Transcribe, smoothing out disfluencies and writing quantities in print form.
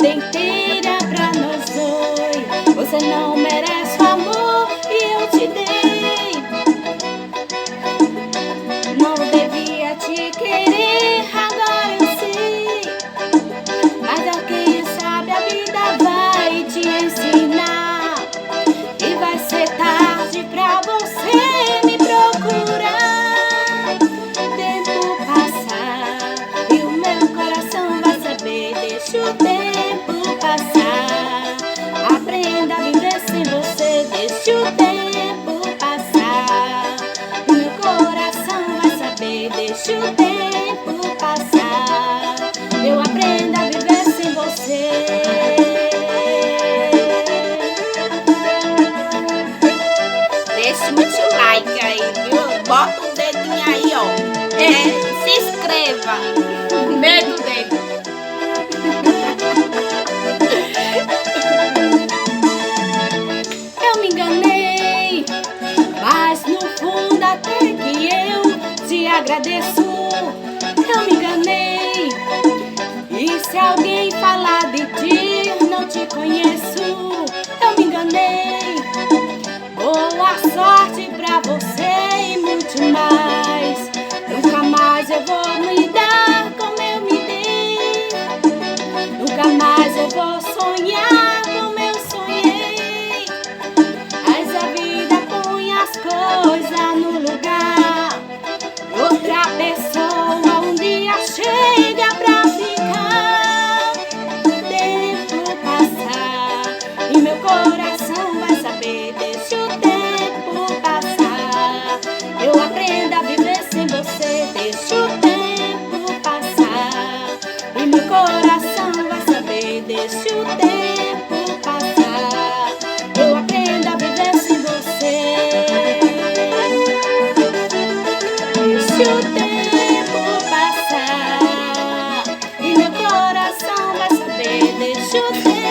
vida inteira pra nós dois. Você não merece o amor que eu te dei. Não devia te querer, agora eu sei. Mas quem sabe a vida vai te ensinar. E vai ser tarde pra você me procurar. Tempo passar e o meu coração vai saber. Deixa o tempo passar. Aprenda a viver sem você. Deixa o tempo passar. E o meu coração vai saber. Deixa o tempo passar. Eu aprendo a viver sem você. Deixe muito like aí, viu? Bota o dedinho aí, ó. Se inscreva. Medo dedo. Eu me enganei, mas no fundo até que eu te agradeço. Eu me enganei, e se alguém falar de ti, não te conheço. Eu me enganei. Boa sorte pra você e muito mais. Nunca mais eu vou me dar como eu me dei. Nunca mais eu vou sonhar como eu sonhei. Mas a vida põe as coisas no lugar. Outra pessoa um dia chega pra ficar. Tempo passar e meu coração vai saber. Deixa o tempo passar. Eu aprendo a viver sem você. Deixa o tempo passar e meu coração vai saber. Deixa o tempo passar. Eu aprendo a viver sem você. Deixa o tempo passar e meu coração vai saber. Deixa o tempo